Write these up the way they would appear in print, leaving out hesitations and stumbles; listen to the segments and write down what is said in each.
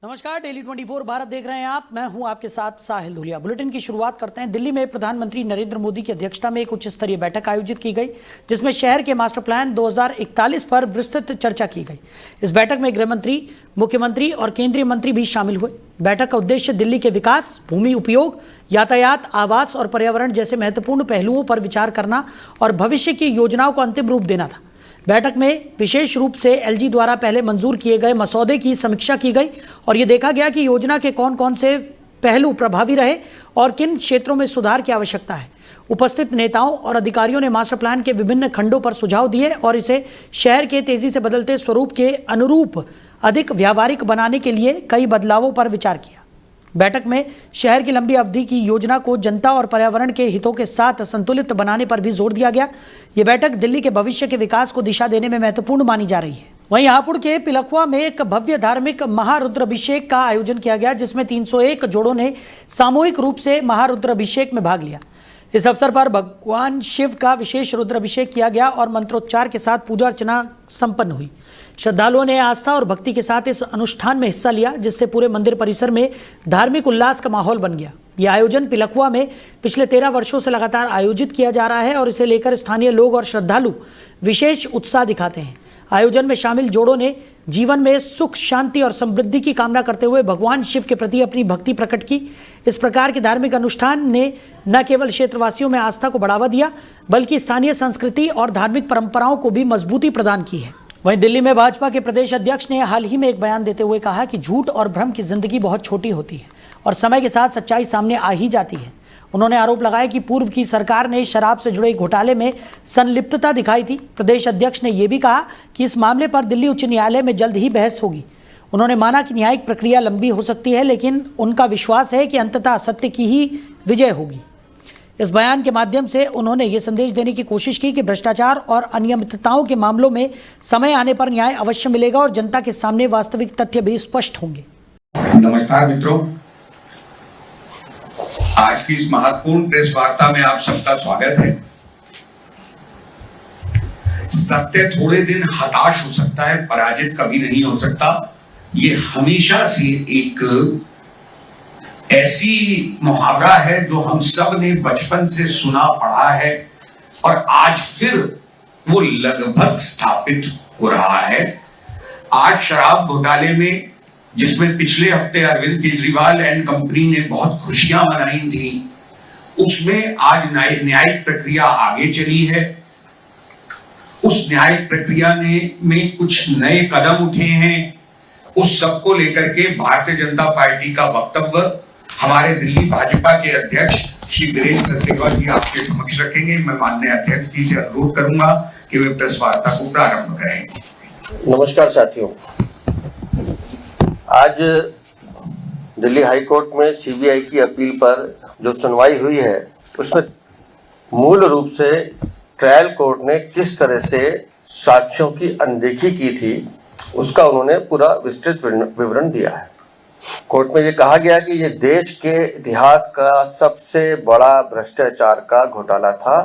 नमस्कार, डेली 24 भारत देख रहे हैं आप। मैं हूं आपके साथ साहिल धुलिया। बुलेटिन की शुरुआत करते हैं। दिल्ली में प्रधानमंत्री नरेंद्र मोदी की अध्यक्षता में एक उच्च स्तरीय बैठक आयोजित की गई, जिसमें शहर के मास्टर प्लान 2041 पर विस्तृत चर्चा की गई। इस बैठक में गृह मंत्री, मुख्यमंत्री और केंद्रीय मंत्री भी शामिल हुए। बैठक का उद्देश्य दिल्ली के विकास, भूमि उपयोग, यातायात, आवास और पर्यावरण जैसे महत्वपूर्ण पहलुओं पर विचार करना और भविष्य की योजनाओं को अंतिम रूप देना था। बैठक में विशेष रूप से एलजी द्वारा पहले मंजूर किए गए मसौदे की समीक्षा की गई और ये देखा गया कि योजना के कौन कौन से पहलू प्रभावी रहे और किन क्षेत्रों में सुधार की आवश्यकता है। उपस्थित नेताओं और अधिकारियों ने मास्टर प्लान के विभिन्न खंडों पर सुझाव दिए और इसे शहर के तेजी से बदलते स्वरूप के अनुरूप अधिक व्यावहारिक बनाने के लिए कई बदलावों पर विचार किया। बैठक में शहर की लंबी अवधि की योजना को जनता और पर्यावरण के हितों के साथ संतुलित बनाने पर भी जोर दिया गया। ये बैठक दिल्ली के भविष्य के विकास को दिशा देने में महत्वपूर्ण मानी जा रही है। वहीं हापुड़ के पिलखुआ में एक भव्य धार्मिक महारुद्राभिषेक का आयोजन किया गया, जिसमें 301 जोड़ों ने सामूहिक रूप से महारुद्राभिषेक में भाग लिया। इस अवसर पर भगवान शिव का विशेष रुद्राभिषेक किया गया और मंत्रोच्चार के साथ पूजा अर्चना संपन्न हुई। श्रद्धालुओं ने आस्था और भक्ति के साथ इस अनुष्ठान में हिस्सा लिया, जिससे पूरे मंदिर परिसर में धार्मिक उल्लास का माहौल बन गया। यह आयोजन पिलखुआ में पिछले 13 वर्षों से लगातार आयोजित किया जा रहा है और इसे लेकर स्थानीय लोग और श्रद्धालु विशेष उत्साह दिखाते हैं। आयोजन में शामिल जोड़ों ने जीवन में सुख, शांति और समृद्धि की कामना करते हुए भगवान शिव के प्रति अपनी भक्ति प्रकट की। इस प्रकार के धार्मिक अनुष्ठान ने न केवल क्षेत्रवासियों में आस्था को बढ़ावा दिया, बल्कि स्थानीय संस्कृति और धार्मिक परंपराओं को भी मजबूती प्रदान की है। वहीं दिल्ली में भाजपा के प्रदेश अध्यक्ष ने हाल ही में एक बयान देते हुए कहा कि झूठ और भ्रम की जिंदगी बहुत छोटी होती है और समय के साथ सच्चाई सामने आ ही जाती है। उन्होंने आरोप लगाया कि पूर्व की सरकार ने शराब से जुड़े घोटाले में संलिप्तता दिखाई थी। प्रदेश अध्यक्ष ने यह भी कहा कि इस मामले पर दिल्ली उच्च न्यायालय में जल्द ही बहस होगी। उन्होंने माना कि न्यायिक प्रक्रिया लंबी हो सकती है, लेकिन उनका विश्वास है कि अंततः सत्य की ही विजय होगी। इस बयान के माध्यम से उन्होंने ये संदेश देने की कोशिश की कि भ्रष्टाचार और अनियमितताओं के मामलों में समय आने पर न्याय अवश्य मिलेगा और जनता के सामने वास्तविक तथ्य भी स्पष्ट होंगे। नमस्कार मित्रों, आज की इस महत्वपूर्ण प्रेस वार्ता में आप सबका स्वागत है। सत्य थोड़े दिन हताश हो सकता है, पराजित कभी नहीं हो सकता। ये हमेशा से एक ऐसी मुहावरा है जो हम सब ने बचपन से सुना पढ़ा है और आज फिर वो लगभग स्थापित हो रहा है। आज शराब घोटाले में, जिसमें पिछले हफ्ते अरविंद केजरीवाल एंड कंपनी ने बहुत खुशियां मनाई थी, उसमें आज न्यायिक प्रक्रिया आगे चली है। उस न्यायिक प्रक्रिया में कुछ नए कदम उठे हैं। उस सबको लेकर के भारतीय जनता पार्टी का वक्तव्य हमारे दिल्ली भाजपा के अध्यक्ष श्री वीरेंद्र सचदेवा जी आपके समक्ष रखेंगे। मैं माननीय अध्यक्ष जी से अनुरोध करूंगा कि वे प्रेस वार्ता को प्रारंभ करें। नमस्कार साथियों, आज दिल्ली हाई कोर्ट में सीबीआई की अपील पर जो सुनवाई हुई है, उसमें मूल रूप से ट्रायल कोर्ट ने किस तरह से साक्ष्यों की अनदेखी की थी, उसका उन्होंने पूरा विस्तृत विवरण दिया है। कोर्ट में ये कहा गया कि ये देश के इतिहास का सबसे बड़ा भ्रष्टाचार का घोटाला था,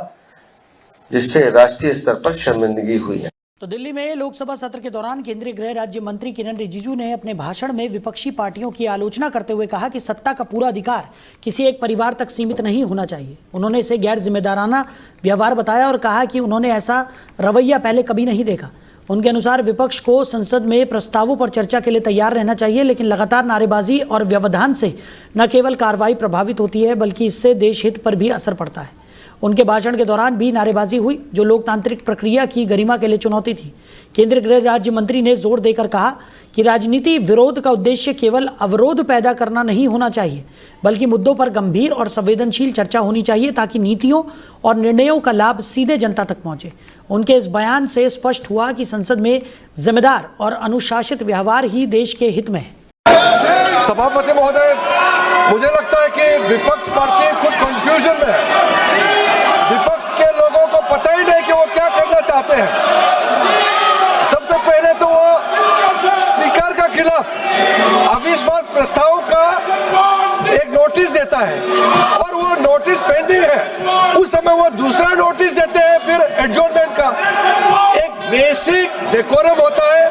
जिससे राष्ट्रीय स्तर पर शर्मिंदगी हुई है। तो दिल्ली में लोकसभा सत्र के दौरान केंद्रीय गृह राज्य मंत्री किरण रिजिजू ने अपने भाषण में विपक्षी पार्टियों की आलोचना करते हुए कहा कि सत्ता का पूरा अधिकार किसी एक परिवार तक सीमित नहीं होना चाहिए। उन्होंने इसे गैर जिम्मेदाराना व्यवहार बताया और कहा कि उन्होंने ऐसा रवैया पहले कभी नहीं देखा। उनके अनुसार विपक्ष को संसद में प्रस्तावों पर चर्चा के लिए तैयार रहना चाहिए, लेकिन लगातार नारेबाजी और व्यवधान से न केवल कार्रवाई प्रभावित होती है, बल्कि इससे देश हित पर भी असर पड़ता है। उनके भाषण के दौरान भी नारेबाजी हुई, जो लोकतांत्रिक प्रक्रिया की गरिमा के लिए चुनौती थी। केंद्रीय गृह राज्य मंत्री ने जोर देकर कहा कि राजनीति विरोध का उद्देश्य केवल अवरोध पैदा करना नहीं होना चाहिए, बल्कि मुद्दों पर गंभीर और संवेदनशील चर्चा होनी चाहिए, ताकि नीतियों और निर्णयों का लाभ सीधे जनता तक पहुंचे। उनके इस बयान से स्पष्ट हुआ कि संसद में जिम्मेदार और अनुशासित व्यवहार ही देश के हित में है। सभापति महोदय, मुझे लगता है कि विपक्ष पार्टी खुद कंफ्यूजन में है। विपक्ष के लोगों को पता ही नहीं कि वो क्या करना चाहते हैं। सबसे पहले तो वो स्पीकर के खिलाफ अविश्वास प्रस्ताव का एक नोटिस देता है और वो नोटिस पेंडिंग है। उस समय वो दूसरा नोटिस देते हैं, फिर एडजॉर्नमेंट का। एक बेसिक डेकोरम होता है,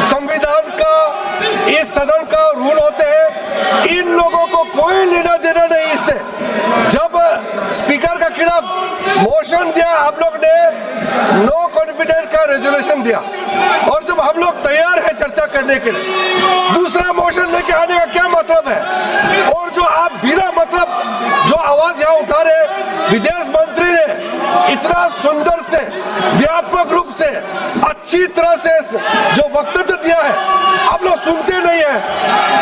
संविधान का इस सदन का रूल होते हैं, इन लोगों को कोई लेना देना नहीं इससे। जब स्पीकर के खिलाफ मोशन दिया आप लोग ने, नो कॉन्फिडेंस का रेजोल्यूशन दिया, और जब हम लोग तैयार है चर्चा करने के लिए, दूसरा मोशन लेके आने का क्या मतलब है? और जो आप बिना मतलब जो आवाज यहाँ उठा रहे, विदेश मंत्री ने इतना सुंदर से व्यापक रूप से अच्छी तरह से जो वक्तव्य दिया है, आप लोग सुनते नहीं है,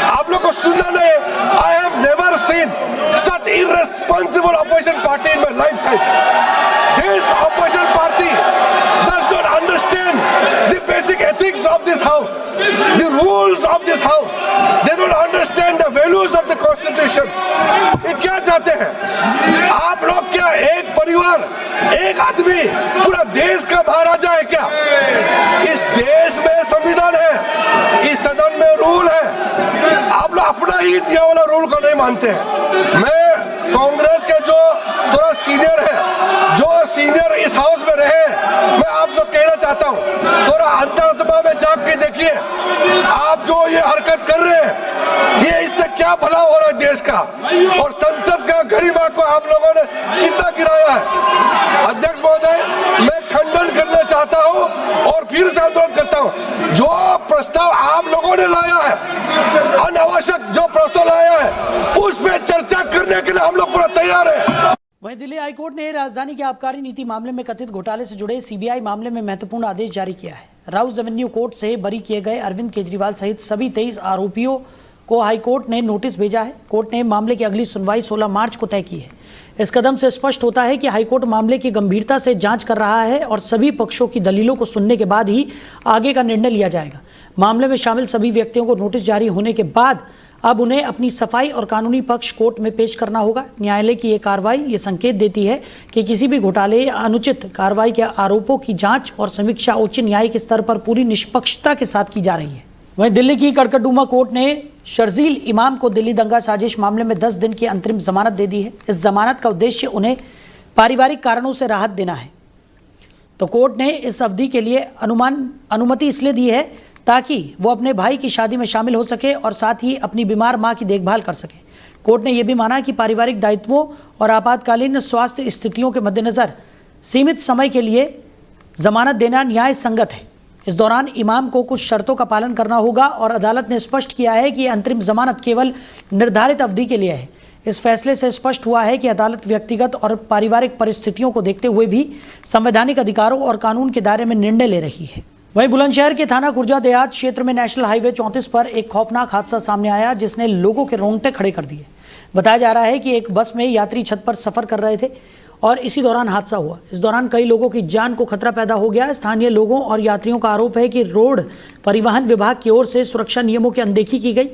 आप लोग को सुनना नहीं है। I have never seen such irresponsible opposition party in my lifetime. This opposition party does not understand the basic ethics of this house, the rules of this house. They don't understand the values of the constitution. ये क्या चाहते हैं आप लोग? क्या एक परिवार, एक आदमी पूरा देश का महाराजा है क्या? इस देश में संविधान है, इस सदन में रूल है, आप लोग अपना ही दिया वाला रूल को नहीं मानते हैं। मैं कांग्रेस के जो थोड़ा सीनियर है, जो सीनियर इस हाउस में रहे, मैं आपसे कहना चाहता हूँ, थोड़ा अंतरात्मा में जाग के देखिए, आप जो ये हरकत कर रहे हैं, ये इससे क्या भला हो रहा है देश का, और संसद का गरिमा को आप लोगों ने कितना गिराया है। अध्यक्ष महोदय, मैं खंडन करना चाहता हूँ और फिर से अनुरोध करता हूँ, जो प्रस्ताव आप लोगों ने लाया है, अनावश्यक जो प्रस्ताव लाया है, उस पर चर्चा करने के लिए हम लोग पूरा तैयार है। वहीं दिल्ली हाईकोर्ट ने राजधानी के आबकारी नीति मामले में कथित घोटाले से जुड़े सीबीआई मामले में महत्वपूर्ण आदेश जारी किया है। राउस एवेन्यू कोर्ट से बरी किए गए अरविंद केजरीवाल सहित सभी 23 आरोपियों को हाईकोर्ट ने नोटिस भेजा है। कोर्ट ने मामले की अगली सुनवाई 16 मार्च को तय की है। इस कदम से स्पष्ट होता है कि हाईकोर्ट मामले की गंभीरता से जांच कर रहा है और सभी पक्षों की दलीलों को सुनने के बाद ही आगे का निर्णय लिया जाएगा। मामले में शामिल सभी व्यक्तियों को नोटिस जारी होने के बाद अब उन्हें अपनी सफाई और कानूनी पक्ष कोर्ट में पेश करना होगा। न्यायालय की ये कार्रवाई ये संकेत देती है कि किसी भी घोटाले या अनुचित कार्रवाई के आरोपों की जांच और समीक्षा उच्च न्यायिक स्तर पर पूरी निष्पक्षता के साथ की जा रही है। वहीं दिल्ली की कड़कड़डूमा कोर्ट ने शर्जील इमाम को दिल्ली दंगा साजिश मामले में 10 दिन की अंतरिम जमानत दे दी है। इस जमानत का उद्देश्य उन्हें पारिवारिक कारणों से राहत देना है। तो कोर्ट ने इस अवधि के लिए अनुमति इसलिए दी है ताकि वो अपने भाई की शादी में शामिल हो सके और साथ ही अपनी बीमार मां की देखभाल कर सके। कोर्ट ने यह भी माना कि पारिवारिक दायित्वों और आपातकालीन स्वास्थ्य स्थितियों के मद्देनजर सीमित समय के लिए जमानत देना न्याय संगत है। इस दौरान इमाम को कुछ शर्तों का पालन करना होगा और अदालत ने स्पष्ट किया है कि अंतरिम जमानत केवल निर्धारित अवधि के लिए है। इस फैसले से स्पष्ट हुआ है कि अदालत व्यक्तिगत और पारिवारिक परिस्थितियों को देखते हुए भी संवैधानिक अधिकारों और कानून के दायरे में निर्णय ले रही है। वहीं बुलंदशहर के थाना खुर्जा देहात क्षेत्र में नेशनल हाईवे 34 पर एक खौफनाक हादसा सामने आया जिसने लोगों के रोंगटे खड़े कर दिए। बताया जा रहा है कि एक बस में यात्री छत पर सफर कर रहे थे और इसी दौरान हादसा हुआ। इस दौरान कई लोगों की जान को खतरा पैदा हो गया। स्थानीय लोगों और यात्रियों का आरोप है कि रोड परिवहन विभाग की ओर से सुरक्षा नियमों की अनदेखी की गई।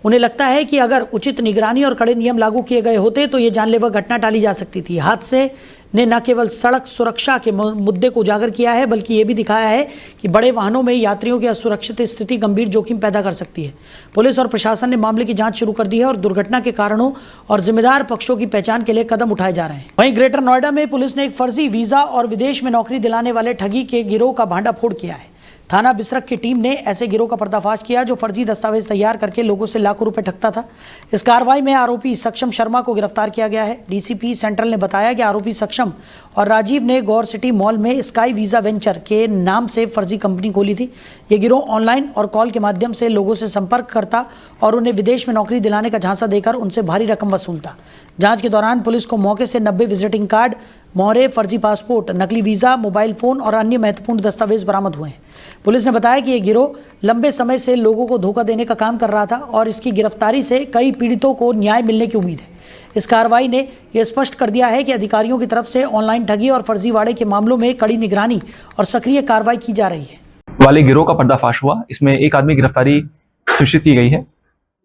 उन्हें लगता है कि अगर उचित निगरानी और कड़े नियम लागू किए गए होते तो ये जानलेवा घटना टाली जा सकती थी। हादसे ने न केवल सड़क सुरक्षा के मुद्दे को उजागर किया है बल्कि ये भी दिखाया है कि बड़े वाहनों में यात्रियों की असुरक्षित स्थिति गंभीर जोखिम पैदा कर सकती है। पुलिस और प्रशासन ने मामले की जांच शुरू कर दी है और दुर्घटना के कारणों और जिम्मेदार पक्षों की पहचान के लिए कदम उठाए जा रहे हैं। वहीं ग्रेटर नोएडा में पुलिस ने एक फर्जी वीजा और विदेश में नौकरी दिलाने वाले ठगी के गिरोह का भांडाफोड़ किया है। थाना बिसरख की टीम ने ऐसे गिरोह का पर्दाफाश किया जो फर्जी दस्तावेज तैयार करके लोगों से लाखों रुपए ठगता था। इस कार्रवाई में आरोपी सक्षम शर्मा को गिरफ्तार किया गया है। डीसीपी सेंट्रल ने बताया कि आरोपी सक्षम और राजीव ने गौर सिटी मॉल में स्काई वीजा वेंचर के नाम से फर्जी कंपनी खोली थी। ये गिरोह ऑनलाइन और कॉल के माध्यम से लोगों से संपर्क करता और उन्हें विदेश में नौकरी दिलाने का झांसा देकर उनसे भारी रकम वसूलता। जांच के दौरान पुलिस को मौके से 90 विजिटिंग कार्ड, मोहरे, फर्जी पासपोर्ट, नकली वीजा, मोबाइल फोन और अन्य महत्वपूर्ण दस्तावेज बरामद हुए हैं। पुलिस ने बताया कि यह गिरोह लंबे समय से लोगों को धोखा देने का काम कर रहा था और इसकी गिरफ्तारी से कई पीड़ितों को न्याय मिलने की उम्मीद है। इस कार्रवाई ने यह स्पष्ट कर दिया है कि अधिकारियों की तरफ से ऑनलाइन ठगी और फर्जीवाड़े के मामलों में कड़ी निगरानी और सक्रिय कार्रवाई की जा रही है। वाले गिरोह का पर्दाफाश हुआ। इसमें एक आदमी गिरफ्तारी सुनिश्चित की गई है।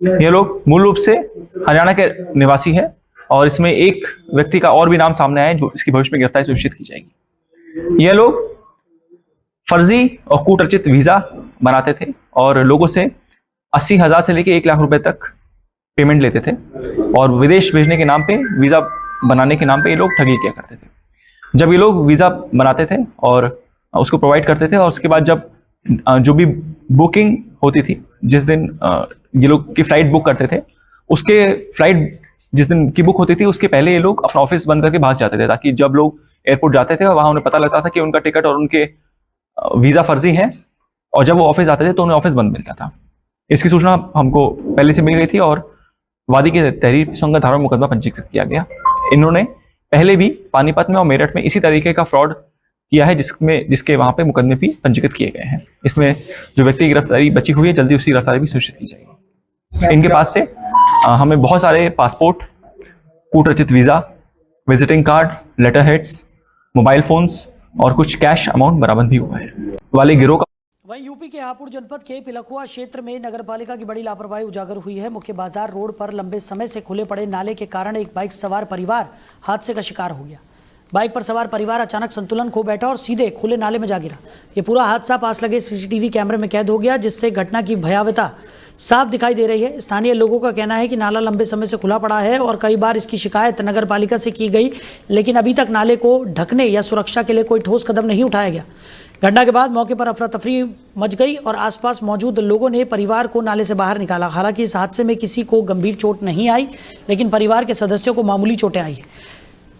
ये लोग मूल रूप से हरियाणा के निवासी है और इसमें एक व्यक्ति का और भी नाम सामने आया है जो इसकी भविष्य में गिरफ्तारी सुनिश्चित की जाएगी। ये लोग फर्जी और कूटरचित वीजा बनाते थे और लोगों से 80,000 से लेकर 1 लाख रुपए तक पेमेंट लेते थे और विदेश भेजने के नाम पे, वीजा बनाने के नाम पे ये लोग ठगी किया करते थे। जब ये लोग वीजा बनाते थे और उसको प्रोवाइड करते थे और उसके बाद जब जो भी बुकिंग होती थी, जिस दिन ये लोग की फ्लाइट बुक करते थे, उसके फ्लाइट जिस दिन की बुक होती थी उसके पहले ये लोग अपना ऑफिस बंद करके भाग जाते थे, ताकि जब लोग एयरपोर्ट जाते थे वहां उन्हें पता लगता था कि उनका टिकट और उनके वीजा फर्जी है, और जब वो ऑफिस आते थे तो उन्हें ऑफिस बंद मिलता था। इसकी सूचना हमको पहले से मिल गई थी और वादी के तहरीर संग धारा में मुकदमा पंजीकृत किया गया। इन्होंने पहले भी पानीपत में और मेरठ में इसी तरीके का फ्रॉड किया है, जिसके वहां पे मुकदमे भी पंजीकृत किए गए हैं। इसमें जो व्यक्ति की गिरफ्तारी बची हुई है, जल्दी उसकी गिरफ्तारी भी सुनिश्चित की जाएगी। इनके पास से हमें बहुत सारे पासपोर्ट, कूट रचित visa, visiting card, letter heads, mobile phones और कुछ कैश अमाउंट बरामद भी हुआ है। वाले गिरोह का वहीं यूपी के हापुड़ जनपद के पिलखुआ क्षेत्र में नगरपालिका की बड़ी लापरवाही उजागर हुई है। मुख्य बाजार रोड पर लंबे समय से खुले पड़े नाले के कारण एक बाइक सवार परिवार हादसे का शिकार हो गया। बाइक पर सवार परिवार अचानक संतुलन खो बैठा और सीधे खुले नाले में जा गिरा। ये पूरा हादसा पास लगे सीसीटीवी कैमरे में कैद हो गया, जिससे घटना की भयावहता साफ दिखाई दे रही है। स्थानीय लोगों का कहना है कि नाला लंबे समय से खुला पड़ा है और कई बार इसकी शिकायत नगर पालिका से की गई, लेकिन अभी तक नाले को ढकने या सुरक्षा के लिए कोई ठोस कदम नहीं उठाया गया। घटना के बाद मौके पर अफरा तफरी मच गई और आसपास मौजूद लोगों ने परिवार को नाले से बाहर निकाला। हालांकि इस हादसे में किसी को गंभीर चोट नहीं आई, लेकिन परिवार के सदस्यों को मामूली चोटें आई है।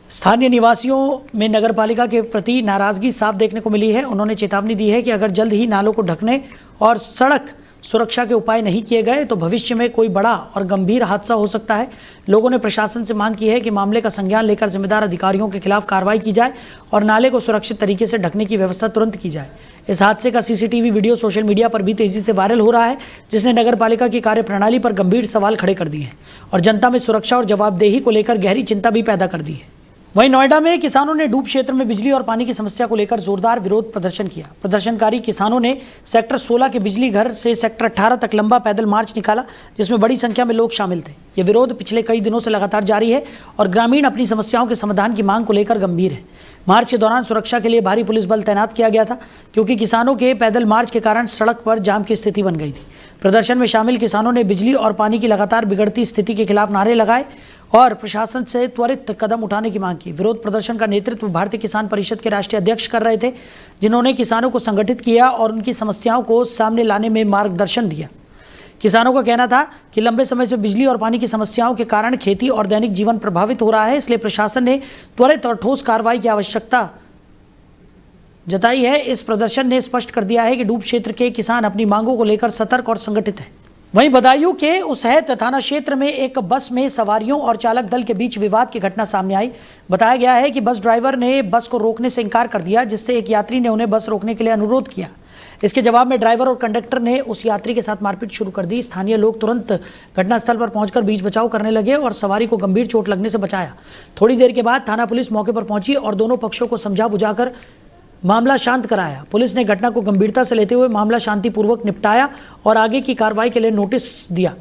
स्थानीय निवासियों में नगरपालिका के प्रति नाराजगी साफ देखने को मिली है। उन्होंने चेतावनी दी है कि अगर जल्द ही नालों को ढकने और सड़क सुरक्षा के उपाय नहीं किए गए तो भविष्य में कोई बड़ा और गंभीर हादसा हो सकता है। लोगों ने प्रशासन से मांग की है कि मामले का संज्ञान लेकर जिम्मेदार अधिकारियों के खिलाफ कार्रवाई की जाए और नाले को सुरक्षित तरीके से ढकने की व्यवस्था तुरंत की जाए। इस हादसे का सीसीटीवी वीडियो सोशल मीडिया पर भी तेजी से वायरल हो रहा है, जिसने नगरपालिका की कार्यप्रणाली पर गंभीर सवाल खड़े कर दिए हैं और जनता में सुरक्षा और जवाबदेही को लेकर गहरी चिंता भी पैदा कर दी है। वहीं नोएडा में किसानों ने डूब क्षेत्र में बिजली और पानी की समस्या को लेकर जोरदार विरोध प्रदर्शन किया। प्रदर्शनकारी किसानों ने सेक्टर 16 के बिजली घर से सेक्टर 18 तक लंबा पैदल मार्च निकाला, जिसमें बड़ी संख्या में लोग शामिल थे। ये विरोध पिछले कई दिनों से लगातार जारी है और ग्रामीण अपनी समस्याओं के समाधान की मांग को लेकर गंभीर है। मार्च के दौरान सुरक्षा के लिए भारी पुलिस बल तैनात किया गया था, क्योंकि किसानों के पैदल मार्च के कारण सड़क पर जाम की स्थिति बन गई थी। प्रदर्शन में शामिल किसानों ने बिजली और पानी की लगातार बिगड़ती स्थिति के खिलाफ नारे लगाए और प्रशासन से त्वरित कदम उठाने की मांग की। विरोध प्रदर्शन का नेतृत्व भारतीय किसान परिषद के राष्ट्रीय अध्यक्ष कर रहे थे, जिन्होंने किसानों को संगठित किया और उनकी समस्याओं को सामने लाने में मार्गदर्शन दिया। किसानों का कहना था कि लंबे समय से बिजली और पानी की समस्याओं के कारण खेती और दैनिक जीवन प्रभावित हो रहा है, इसलिए प्रशासन ने त्वरित और ठोस कार्रवाई की आवश्यकता जताई है। इस प्रदर्शन ने स्पष्ट कर दिया है कि डूब क्षेत्र के किसान अपनी मांगों को लेकर सतर्क और संगठित है। वहीं बदायूं के उसहैत थाना क्षेत्र में एक बस में सवारियों और चालक दल के बीच विवाद की घटना सामने आई। बताया गया है कि बस ड्राइवर ने बस को रोकने से इनकार कर दिया, जिससे एक यात्री ने उन्हें बस रोकने के लिए अनुरोध किया। इसके जवाब में ड्राइवर और कंडक्टर ने उस यात्री के साथ मारपीट शुरू कर दी। स्थानीय लोग तुरंत घटनास्थल पर पहुंचकर बीच बचाव करने लगे और सवारी को गंभीर चोट लगने से बचाया। थोड़ी देर के बाद थाना पुलिस मौके पर पहुंची और दोनों पक्षों को समझा बुझाकर मामला शांत कराया। पुलिस ने घटना को गंभीरता से लेते हुए मामला शांतिपूर्वक निपटाया और आगे की कार्रवाई के लिए नोटिस दिया।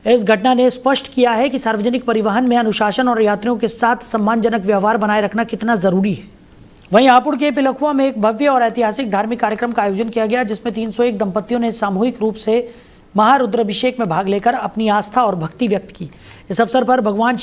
इस घटना ने स्पष्ट किया है कि सार्वजनिक परिवहन में अनुशासन और यात्रियों के साथ सम्मानजनक व्यवहार बनाए रखना कितना जरूरी है। वहीं हापुड़ के पिलखुआ में एक भव्य और ऐतिहासिक धार्मिक कार्यक्रम का आयोजन किया गया, जिसमें 301 दंपतियों ने सामूहिक रूप से महारुद्राभिषेक में भाग लेकर अपनी आस्था और भक्ति व्यक्त की। इस अवसर पर भगवान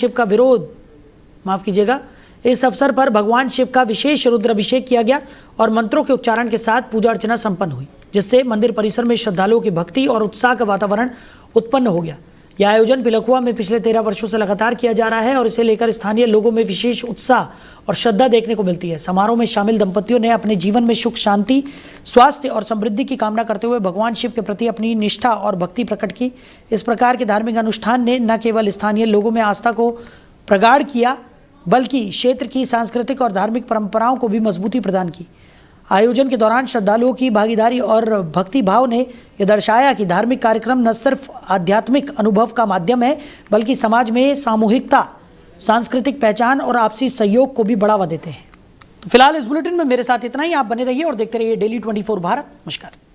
शिव का विशेष रुद्राभिषेक किया गया और मंत्रों के उच्चारण के साथ पूजा अर्चना संपन्न हुई, जिससे मंदिर परिसर में श्रद्धालुओं की भक्ति और उत्साह का वातावरण उत्पन्न हो गया। यह आयोजन पिलखुआ में पिछले 13 वर्षों से लगातार किया जा रहा है और इसे लेकर स्थानीय लोगों में विशेष उत्साह और श्रद्धा देखने को मिलती है। समारोह में शामिल दंपतियों ने अपने जीवन में सुख, शांति, स्वास्थ्य और समृद्धि की कामना करते हुए भगवान शिव के प्रति अपनी निष्ठा और भक्ति प्रकट की। इस प्रकार के धार्मिक अनुष्ठान ने न केवल स्थानीय लोगों में आस्था को प्रगाढ़ किया, बल्कि क्षेत्र की सांस्कृतिक और धार्मिक परंपराओं को भी मजबूती प्रदान की। आयोजन के दौरान श्रद्धालुओं की भागीदारी और भक्ति भाव ने यह दर्शाया कि धार्मिक कार्यक्रम न सिर्फ आध्यात्मिक अनुभव का माध्यम है, बल्कि समाज में सामूहिकता, सांस्कृतिक पहचान और आपसी सहयोग को भी बढ़ावा देते हैं। तो फिलहाल इस बुलेटिन में मेरे साथ इतना ही। आप बने रहिए और देखते रहिए डेली 24 भारत। नमस्कार।